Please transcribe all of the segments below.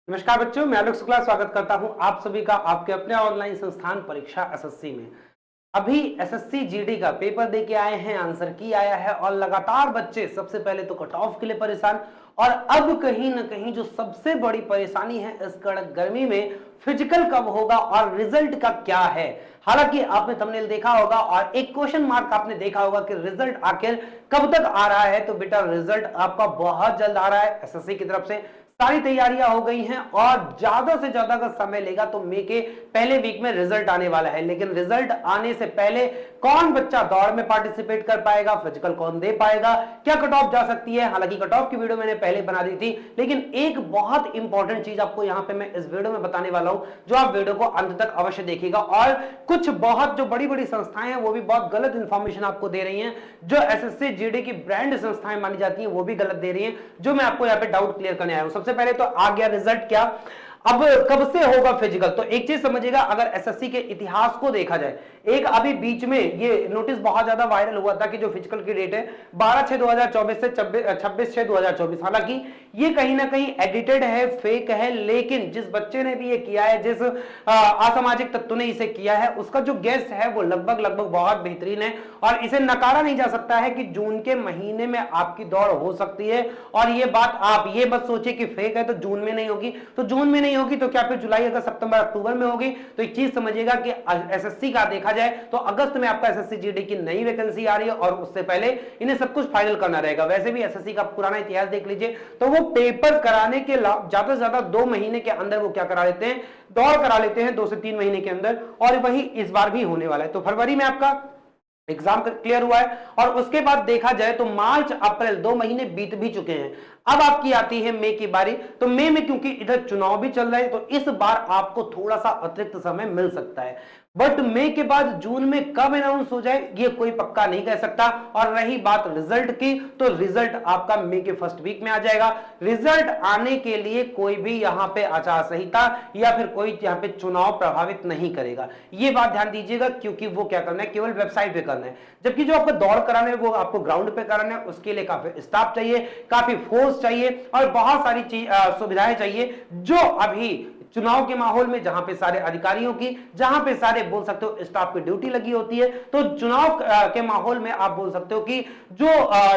नमस्कार बच्चों, मैं आलोक शुक्ला स्वागत करता हूं आप सभी का आपके अपने ऑनलाइन संस्थान परीक्षा एसएससी में। अभी एसएससी जीडी का पेपर दे के आए हैं, आंसर की आया है और लगातार बच्चे सबसे पहले तो कट ऑफ के लिए परेशान और अब कहीं ना कहीं जो सबसे बड़ी परेशानी है इस कड़क गर्मी में, फिजिकल कब होगा और रिजल्ट का क्या है। हालांकि आपने थंबनेल देखा होगा और एक क्वेश्चन मार्क आपने देखा होगा कि रिजल्ट आखिर कब तक आ रहा है। तो बेटा रिजल्ट आपका बहुत जल्द आ रहा है। एसएससी की तरफ से सारी तैयारियां हो गई हैं और ज्यादा से ज्यादा अगर समय लेगा तो मई के पहले वीक में रिजल्ट आने वाला है। लेकिन रिजल्ट आने से पहले कौन बच्चा दौड़ में पार्टिसिपेट कर पाएगा, फिजिकल कौन दे पाएगा, क्या कट ऑफ जा सकती है। हालांकि कट ऑफ की वीडियो मैंने पहले बना दी थी, लेकिन एक बहुत इंपॉर्टेंट चीज आपको यहां पे मैं इस वीडियो में बताने वाला हूं, जो आप वीडियो को अंत तक अवश्य देखिएगा। और कुछ बहुत जो बड़ी बड़ी संस्थाएं हैं वो भी बहुत गलत इंफॉर्मेशन आपको दे रही हैं, जो एसएससी जीडी की ब्रांड संस्थाएं मानी जाती हैं वो भी गलत दे रही हैं, जो मैं आपको यहाँ पे डाउट क्लियर करने आया हूं। सबसे पहले तो आ गया रिजल्ट क्या, अब कब से होगा फिजिकल। तो एक चीज समझिएगा, अगर एसएससी के इतिहास को देखा जाए, एक अभी बीच में ये नोटिस बहुत ज्यादा वायरल हुआ था कि जो फिजिकल की डेट है 12/6/2024 से 26/6/2024। हालांकि ये कहीं ना कहीं एडिटेड है, फेक है, लेकिन जिस बच्चे ने भी ये किया है, जिस असामाजिक तत्व ने इसे किया है, उसका जो गेस है वो लगभग लगभग बहुत बेहतरीन है और इसे नकारा नहीं जा सकता है कि जून के महीने में आपकी दौड़ हो सकती है। और ये बात आप ये मत सोचिए कि फेक है तो जून में नहीं होगी, तो जून में नहीं होगी तो क्या फिर जुलाई, अगस्त, सितंबर, अक्टूबर में होगी। तो एक चीज समझिएगा कि एसएससी का देखा जाए तो अगस्त में आपका एसएससी जीडी की नई वैकेंसी आ रही है और उससे पहले इन्हें सब कुछ फाइनल करना रहेगा। वैसे भी एसएससी का पुराना इतिहास देख लीजिए तो वो पेपर कराने के ज्यादा से ज्यादा 2 महीने के अंदर वो क्या करा लेते हैं, दौड़ करा लेते हैं 2 से 3 महीने के अंदर, और वही इस बार भी होने वाला है। तो फरवरी में आपका एग्जाम क्लियर हुआ है और उसके बाद देखा जाए तो मार्च अप्रैल 2 महीने बीत भी चुके हैं। अब आपकी आती है मई की बारी। तो मई में क्योंकि इधर चुनाव भी चल रहे हैं तो इस बार आपको थोड़ा सा अतिरिक्त समय मिल सकता है, बट मई के बाद जून में कब अनाउंस हो जाए ये कोई पक्का नहीं कह सकता। और रही बात रिजल्ट की, तो रिजल्ट आपका मई के फर्स्ट वीक में आ जाएगा। रिजल्ट आने के लिए कोई भी यहां पे आचार संहिता या फिर कोई यहां पे चुनाव प्रभावित नहीं करेगा, ये बात ध्यान दीजिएगा, क्योंकि वो क्या करना है, केवल वेबसाइट पे करना है। जबकि जो आपको दौड़ कराना है वो आपको ग्राउंड पे कराना है, उसके लिए काफी स्टाफ चाहिए, काफी फोर्स चाहिए और बहुत सारी सुविधाएं चाहिए, जो अभी चुनाव के माहौल में जहां पे सारे अधिकारियों की, जहां पे सारे बोल सकते हो स्टाफ की ड्यूटी लगी होती है, तो चुनाव के माहौल में आप बोल सकते हो कि जो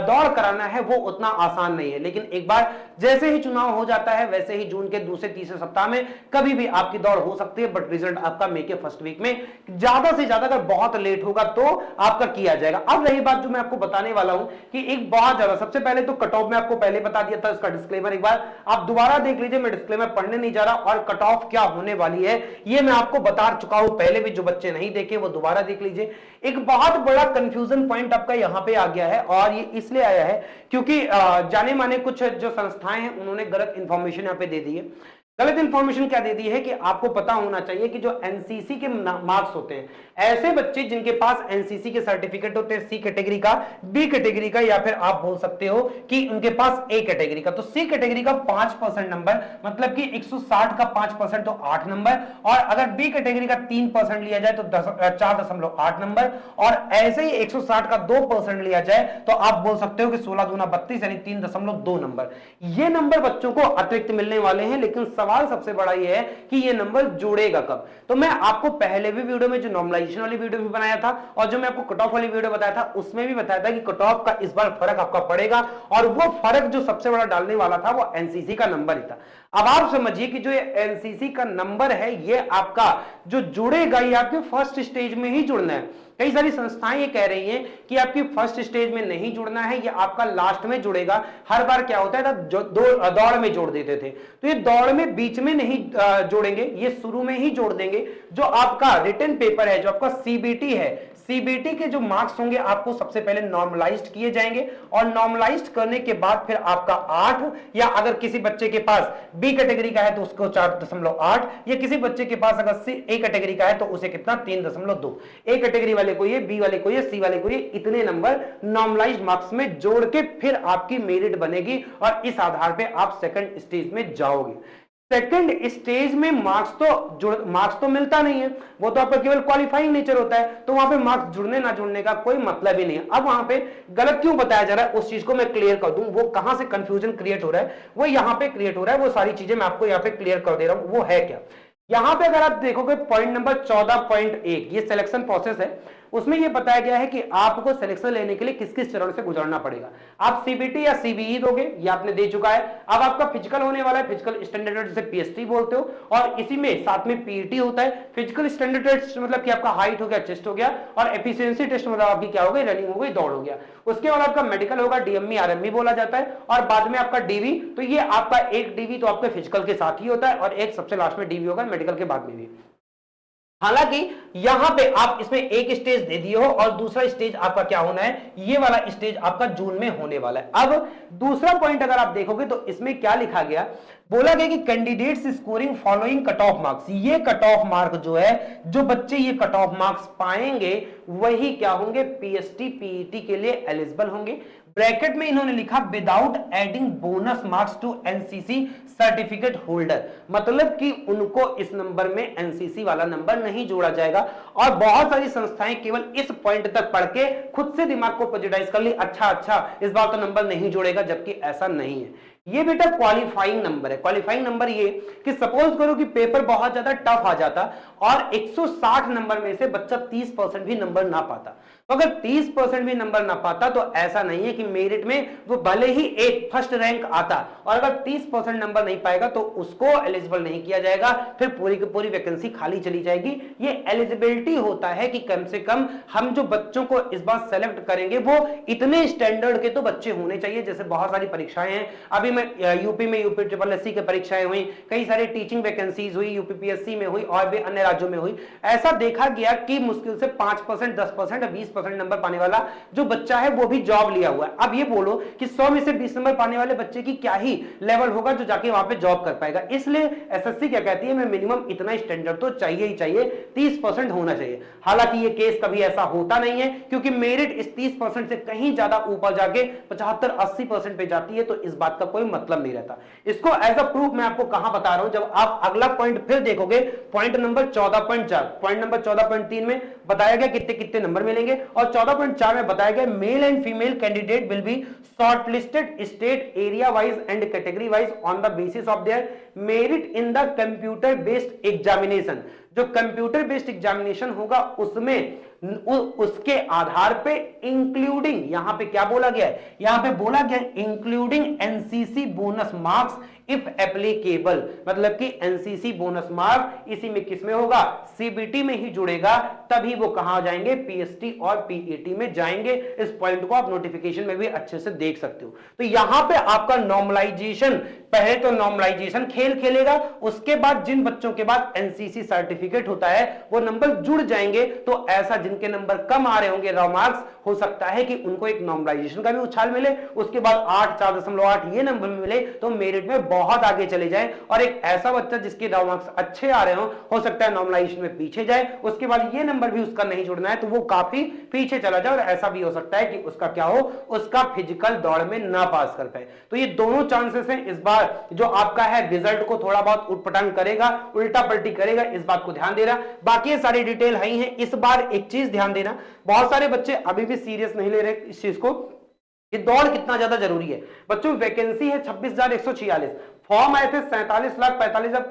दौड़ कराना है वो उतना आसान नहीं है। लेकिन एक बार जैसे ही चुनाव हो जाता है वैसे ही जून के दूसरे तीसरे सप्ताह में कभी भी आपकी दौड़ हो सकती है, बट रिजल्ट आपका मई के फर्स्ट वीक में, ज्यादा से ज्यादा अगर बहुत लेट होगा तो आपका किया जाएगा। अब रही बात जो मैं आपको बताने वाला हूं कि एक बहुत ज्यादा, सबसे पहले तो कट ऑफ में आपको पहले बता दिया था, इसका डिस्क्लेमर एक बार आप दोबारा देख लीजिए, मैं डिस्क्लेमर पढ़ने नहीं जा रहा, और कट ऑफ क्या होने वाली है ये मैं आपको बता चुका हूं पहले भी, जो बच्चे नहीं देखे वो दोबारा देख लीजिए। एक बहुत बड़ा कंफ्यूजन पॉइंट आपका यहां पे आ गया है और ये इसलिए आया है क्योंकि जाने माने कुछ जो संस्थाएं हैं उन्होंने गलत इंफॉर्मेशन यहां पे दे दी है। गलत इंफॉर्मेशन क्या दे दी है कि आपको पता होना चाहिए कि जो एनसीसी के मार्क्स होते हैं, ऐसे बच्चे जिनके पास एनसीसी के सर्टिफिकेट होते हैं, सी कैटेगरी का, बी कैटेगरी का, या फिर आप बोल सकते हो कि उनके पास ए कैटेगरी का, तो सी कैटेगरी का 5% नंबर, मतलब कि 160 का 5% तो 8 नंबर, और अगर बी कैटेगरी का 3% लिया जाए तो 4.8 नंबर, और ऐसे ही 160 का 2% लिया जाए तो आप बोल सकते हो कि 16 दूना 32 यानी 3.2 नंबर। ये नंबर बच्चों को अतिरिक्त मिलने वाले हैं, लेकिन सवाल सबसे बड़ा ये है कि ये नंबर जुड़ेगा कब। तो मैं आपको पहले भी वीडियो में जो नॉर्मलाइजेशन वाली वीडियो भी बनाया था और जो मैं आपको कट ऑफ वाली वीडियो बताया था उसमें भी बताया था कि कट ऑफ का इस बार फर्क आपका पड़ेगा, और वो फर्क जो सबसे बड़ा डालने वाला था वो एनसीसी का नंबर ही था। अब आप समझिए कि जो ये एनसीसी का नंबर है ये आपका जो जुड़ेगा ये आपके फर्स्ट स्टेज में ही जुड़ना है। कई सारी संस्थाएं ये कह रही हैं कि आपकी फर्स्ट स्टेज में नहीं जुड़ना है, ये आपका लास्ट में जुड़ेगा। हर बार क्या होता है जो दौड़ में जोड़ देते थे, तो ये दौड़ में बीच में नहीं जोड़ेंगे, ये शुरू में ही जोड़ देंगे। जो आपका रिटन पेपर है, जो आपका सीबीटी है, सीबीटी के जो मार्क्स होंगे आपको सबसे पहले नॉर्मलाइज्ड किए जाएंगे, और नॉर्मलाइज्ड करने के बाद फिर आपका 8, या अगर किसी बच्चे के पास बी कैटेगरी का है तो उसको 4.8, या किसी बच्चे के पास अगर ए कैटेगरी का है तो उसे कितना 3.2, ए कैटेगरी वाले को ये, बी वाले को ये, सी वाले को ये, इतने नंबर नॉर्मलाइज्ड मार्क्स में जोड़ के फिर आपकी मेरिट बनेगी और इस आधार पे आप सेकंड स्टेज में जाओगे। सेकंड स्टेज में मार्क्स तो मिलता नहीं है, वो तो आपका केवल क्वालिफाइंग नेचर होता है, तो वहां पे मार्क्स जुड़ने ना जुड़ने का कोई मतलब ही नहीं है। अब वहां पे गलत क्यों बताया जा रहा है उस चीज को मैं क्लियर कर दूं, वो कहां से कंफ्यूजन क्रिएट हो रहा है वो यहां पे क्रिएट हो रहा है, वो सारी चीजें मैं आपको यहां पे क्लियर कर दे रहा हूं। वो है क्या, यहां पे अगर आप देखोगे पॉइंट नंबर 14.1 ये सिलेक्शन प्रोसेस है, उसमें यह बताया गया है कि आपको सिलेक्शन लेने के लिए किस किस चरण से गुजरना पड़ेगा। आप सीबीटी या सीबीई दोगे, ये आपने दे चुका है। अब आपका फिजिकल होने वाला है, फिजिकल स्टैंडर्ड जिसे पीएसटी बोलते हो, और इसी में साथ में पीईटी होता है। फिजिकल स्टैंडर्ड टेस्ट मतलब कि आपका हाइट हो गया, चेस्ट हो गया, और एफिशिएंसी टेस्ट मतलब आपकी क्या हो गई, रनिंग हो गई, दौड़ हो गया। उसके बाद आपका मेडिकल होगा, डीएमई आरएमई बोला जाता है, और बाद में आपका डीवी। तो ये आपका एक डीवी तो आपके फिजिकल के साथ ही होता है, और एक सबसे लास्ट में डीवी होगा मेडिकल के बाद में भी। हालांकि यहां पे आप इसमें एक स्टेज दे दिए हो और दूसरा स्टेज आपका क्या होना है, ये वाला स्टेज आपका जून में होने वाला है। अब दूसरा पॉइंट अगर आप देखोगे तो इसमें क्या लिखा गया, बोला गया कि candidates scoring following cut off marks, ये कट ऑफ मार्क जो है, जो बच्चे ये कट ऑफ मार्क्स पाएंगे वही क्या होंगे, पीएसटी पीईटी के लिए एलिजिबल होंगे। ब्रैकेट में इन्होंने लिखा without adding bonus marks to NCC certificate holder, मतलब कि उनको इस नंबर में एनसीसी वाला नंबर नहीं जोड़ा जाएगा। और बहुत सारी संस्थाएं केवल इस पॉइंट तक पढ़ के खुद से दिमाग को पॉजिटाइज कर ली, अच्छा इस बार तो नंबर नहीं जोड़ेगा, जबकि ऐसा नहीं है। ये बेटा क्वालिफाइंग नंबर है। क्वालिफाइंग नंबर ये कि सपोज करो कि पेपर बहुत ज्यादा टफ आ जाता और 160 नंबर में से बच्चा 30% भी नंबर ना पाता, तो अगर 30% भी नंबर ना पाता तो ऐसा नहीं है कि मेरिट में वो भले ही एक फर्स्ट रैंक आता, और अगर 30% नंबर नहीं पाएगा तो उसको एलिजिबल नहीं किया जाएगा, फिर पूरी की पूरी वैकेंसी खाली चली जाएगी। ये एलिजिबिलिटी होता है कि कम से कम हम जो बच्चों को इस बार सेलेक्ट करेंगे वो इतने स्टैंडर्ड के तो बच्चे होने चाहिए। जैसे बहुत सारी परीक्षाएं हैं, अभी मैं यूपी में यूपी ट्रिपल एससी की परीक्षाएं हुई, कई सारी टीचिंग वैकेंसीज हुई, यूपीपीएससी में हुई और भी अन्य राज्यों में हुई। ऐसा देखा गया कि मुश्किल से 5%, 10% या 20% नंबर पाने वाला जो बच्चा है वो भी जॉब लिया हुआ है। अब ये बोलो कि 100 में से 20 नंबर पाने वाले बच्चे की क्या ही लेवल होगा जो जाके वहां पे जॉब कर पाएगा। इसलिए एसएससी क्या कहती है, मैं मिनिमम इतना स्टैंडर्ड तो चाहिए ही चाहिए, 30% होना चाहिए। हालांकि ये केस कभी ऐसा होता नहीं है, क्योंकि मेरिट इस 30% से कहीं ज्यादा ऊपर जाके 75-80% पे जाती है, तो इस बात का कोई मतलब नहीं रहता। इसको एज अ प्रूफ मैं आपको कहां बता रहा हूं, जब आप अगला पॉइंट फिर देखोगे, पॉइंट नंबर 14.4, पॉइंट नंबर 14.3 में बताया गया कितने कितने नंबर मिलेंगे, और 14.4 में बताया गया male and female candidate will be shortlisted state area wise and category wise on the basis of their merit in the computer based examination. जो कंप्यूटर बेस्ड एग्जामिनेशन होगा उसमें उसके आधार पे इंक्लूडिंग, यहां पे क्या बोला गया है, यहां पे बोला गया including NCC bonus marks if applicable, मतलब कि एनसीसी बोनस मार्क इसी में किसमें होगा, सीबीटी में ही जुड़ेगा, तभी वो कहां जाएंगे, पीएसटी और पीईटी में जाएंगे। इस पॉइंट को आप नोटिफिकेशन में भी अच्छे से देख सकते हो। तो यहां पे आपका नॉर्मलाइजेशन, पहले तो नॉर्मलाइजेशन खेल खेलेगा, उसके बाद जिन बच्चों के बाद एनसीसी सर्टिफिकेट होता है वो नंबर जुड़ जाएंगे। तो ऐसा जिनके नंबर कम आ रहे होंगे रॉ मार्क्स, हो सकता है कि उनको एक नॉर्मलाइजेशन का भी उछाल मिले, उसके बाद 8, 4.8 ये नंबर मिले तो मेरिट में बहुत आगे चले जाए। और एक ऐसा बच्चा जिसके रॉ मार्क्स अच्छे आ रहे हो सकता है नॉर्मलाइजेशन में पीछे जाए, उसके बाद ये नंबर भी उसका नहीं जुड़ना है तो वो काफी पीछे चला जाए, और ऐसा भी हो सकता है कि उसका क्या हो, उसका फिजिकल दौड़ में ना पास कर पाए। तो ये दोनों चांसेस हैं। इस बार जो आपका है रिजल्ट को थोड़ा बहुत उटपटांग करेगा, उल्टा पलटी करेगा, इस बात को ध्यान देना। बाकी ये सारी डिटेल है ही है। इस बार एक चीज ध्यान देना, बहुत सारे बच्चे अभी भी सीरियस नहीं ले रहे इस चीज को कि दौड़ कितना ज्यादा जरूरी है। बच्चों वैकेंसी है 26,146, फॉर्म आए थे 47,45,000,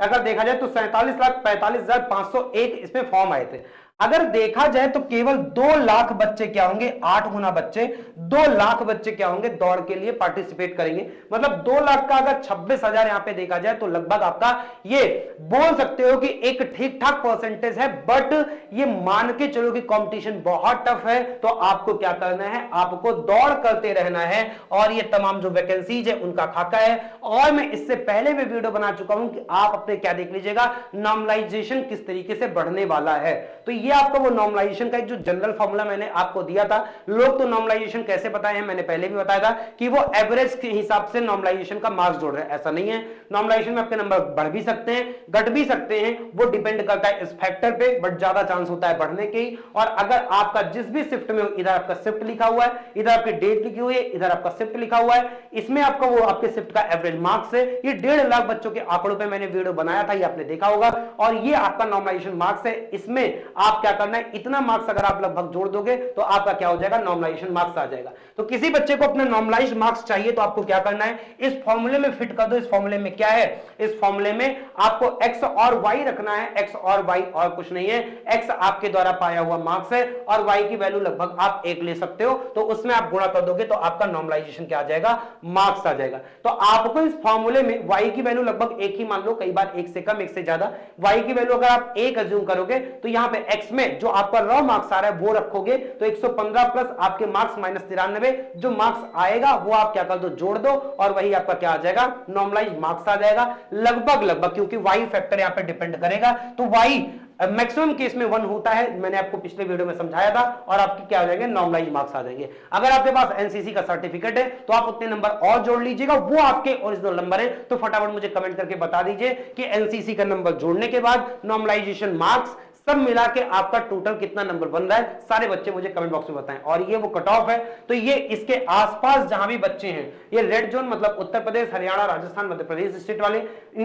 अगर देखा जाए तो 47,45,501 इसमें फॉर्म आए थे। अगर देखा जाए तो केवल 2 लाख बच्चे क्या होंगे, 8 गुना बच्चे, 2 लाख बच्चे क्या होंगे दौड़ के लिए पार्टिसिपेट करेंगे। मतलब 2 लाख का अगर 26,000 यहां पे देखा जाए तो लगभग आपका ये बोल सकते हो कि एक ठीक ठाक परसेंटेज है। बट ये मान के चलो कि कंपटीशन बहुत टफ है, तो आपको क्या करना है, आपको दौड़ करते रहना है। और ये तमाम जो वैकेंसीज है उनका खाका है, और मैं इससे पहले भी वीडियो बना चुका हूं कि आप अपने क्या देख लीजिएगा, नॉर्मलाइजेशन किस तरीके से बढ़ने वाला है। तो ये आपका वो नॉर्मलाइजेशन का एक जो जनरल फॉर्मूला मैंने आपको दिया था। लोग तो नॉर्मलाइजेशन कैसे बताए हैं, मैंने पहले भी बताया था कि वो एवरेज के हिसाब से नॉर्मलाइजेशन का मार्क्स जोड़ रहे हैं, ऐसा नहीं है। नॉर्मलाइजेशन में आपके नंबर बढ़ भी सकते हैं, घट भी सकते हैं, वो डिपेंड करता है इस फैक्टर पे, बट ज्यादा चांस होता है बढ़ने के ही। और अगर आपका जिस भी शिफ्ट में हो, इधर आपका शिफ्ट लिखा हुआ है, इधर आपकी डेट लिखी हुई है, इधर आपका शिफ्ट लिखा हुआ है, इसमें आपका वो आपके शिफ्ट का एवरेज मार्क्स है। ये 1.5 लाख बच्चों के आंकड़ों पे मैंने वीडियो बनाया था, ये आपने देखा होगा। और ये आपका नॉर्मलाइजेशन मार्क्स है। इसमें आप क्या करना है, इतना मार्क्स अगर आप लगभग जोड़ दोगे तो आपका क्या हो जाएगा, नॉर्मलाइजेशन मार्क्स आ जाएगा। तो किसी बच्चे को अपना नॉर्मलाइज्ड मार्क्स चाहिए तो आपको क्या करना है, इस फॉर्मूले में फिट कर दो। इस फॉर्मूले में क्या है, इस फॉर्मूले में आपको x और y रखना है। x और y और कुछ नहीं है, x आपके द्वारा पाया हुआ मार्क्स है और y की वैल्यू लगभग आप 1 ले सकते हो, तो उसमें आप गुणा कर दोगे तो आपका नॉर्मलाइजेशन क्या आ जाएगा, मार्क्स आ जाएगा। तो आपको इस फॉर्मूले में y की वैल्यू लगभग 1 ही मान लो, कई बार 1 से कम 1 से ज्यादा। y की वैल्यू अगर आप 1 अज्यूम करोगे तो यहां पे x में जो आपका रॉ मार्क्स आ रहा है वो रखोगे, तो 115 प्लस आपके मार्क्स माइनस 93, जो मार्क्स आएगा वो आप क्या कर दो, जोड़ दो, और वही आपका क्या आ जाएगा, नॉर्मलाइज्ड मार्क्स आ जाएगा। लगभग क्योंकि y फैक्टर यहां पे डिपेंड करेगा, तो y मैक्सिमम केस में 1 होता है, मैंने आपको पिछले वीडियो में समझाया था, और आपके क्या हो जाएंगे, नॉर्मलाइज्ड मार्क्स आ जाएंगे। अगर आपके पास एनसीसी का सर्टिफिकेट है तो आप उतने नंबर और जोड़ लीजिएगा, वो आपके ओरिजिनल नंबर है। तो फटाफट मुझे कमेंट करके बता दीजिए कि एनसीसी का नंबर जोड़ने के बाद नॉर्मलाइजेशन मार्क्स सब मिला के आपका टोटल कितना नंबर बन रहा है। सारे बच्चे मुझे कमेंट बॉक्स में बताएं। और ये वो कट ऑफ है, तो ये इसके आसपास जहां भी बच्चे हैं, ये रेड जोन मतलब उत्तर प्रदेश, हरियाणा, राजस्थान, मध्य प्रदेश स्टेट वाले,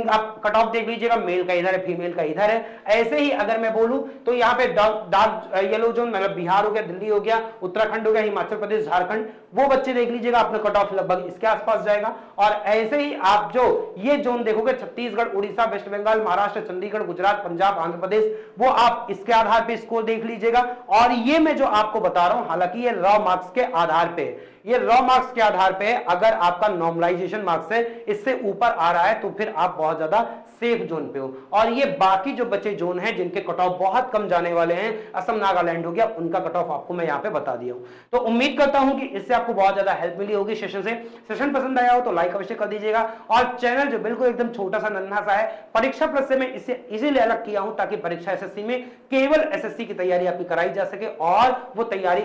आप कट ऑफ देख लीजिएगा, मेल का इधर है, फीमेल का इधर है। ऐसे ही अगर मैं बोलूं तो यहाँ पे डार्क येलो जोन मतलब बिहार हो गया, दिल्ली हो गया, उत्तराखंड हो गया, हिमाचल प्रदेश, झारखंड, वो बच्चे देख लीजिएगा, अपना कट ऑफ लगभग इसके आसपास जाएगा। और ऐसे ही आप जो ये जोन देखोगे, छत्तीसगढ़, उड़ीसा, वेस्ट बंगाल, महाराष्ट्र, चंडीगढ़, गुजरात, पंजाब, आंध्र प्रदेश, वो आप इसके आधार पे स्कोर देख लीजिएगा। और ये मैं जो आपको बता रहा हूं, हालांकि ये रॉ मार्क्स के आधार पे, ये रॉ मार्क्स के आधार पे, अगर आपका नॉर्मलाइजेशन मार्क्स है इससे ऊपर आ रहा है तो फिर आप बहुत ज्यादा सेफ जोन पे हो। और ये बाकी जो बचे जोन हैं जिनके कट ऑफ बहुत कम जाने वाले हैं, असम, नागालैंड हो गया, उनका कट ऑफ आपको मैं यहाँ पे बता दिया हूं। तो उम्मीद करता हूं कि इससे आपको बहुत ज्यादा हेल्प मिली होगी सेशन से। सेशन पसंद आया हो तो लाइक अवश्य कर दीजिएगा। और चैनल जो बिल्कुल एकदम छोटा सा नन्हा सा है, परीक्षा प्लस से मैं इसे इसीलिए अलग किया हूं ताकि परीक्षा एसएससी में केवल एसएससी की तैयारी आपकी कराई जा सके, और वो तैयारी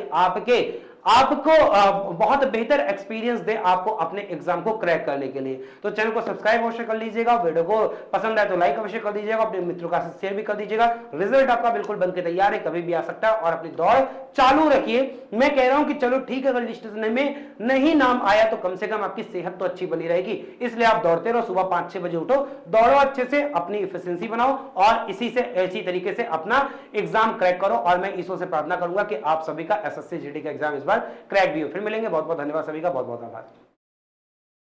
आपको बहुत बेहतर एक्सपीरियंस दे आपको अपने एग्जाम को क्रैक करने के लिए। तो चैनल को सब्सक्राइब अवश्य कर लीजिएगा, वीडियो को पसंद आए तो लाइक अवश्य कर दीजिएगा, अपने मित्रों का शेयर भी कर दीजिएगा। रिजल्ट आपका बिल्कुल बनके तैयार है, कभी भी आ सकता है, और अपनी दौड़ चालू रखिए। मैं कह रहा हूं कि चलो ठीक है, अगर लिस्ट में नहीं नाम आया तो कम से कम आपकी सेहत तो अच्छी बनी रहेगी, इसलिए आप दौड़ते रहो, सुबह 5-6 बजे उठो, दौड़ो अच्छे से, अपनी इफिशिएंसी बनाओ, और इसी तरीके से अपना एग्जाम क्रैक करो। और मैं ईश्वर से प्रार्थना करूंगा कि आप सभी का एसएससी जीडी का एग्जाम इस बार क्रैक भी हो। फिर मिलेंगे, बहुत बहुत धन्यवाद सभी का, बहुत बहुत आभार।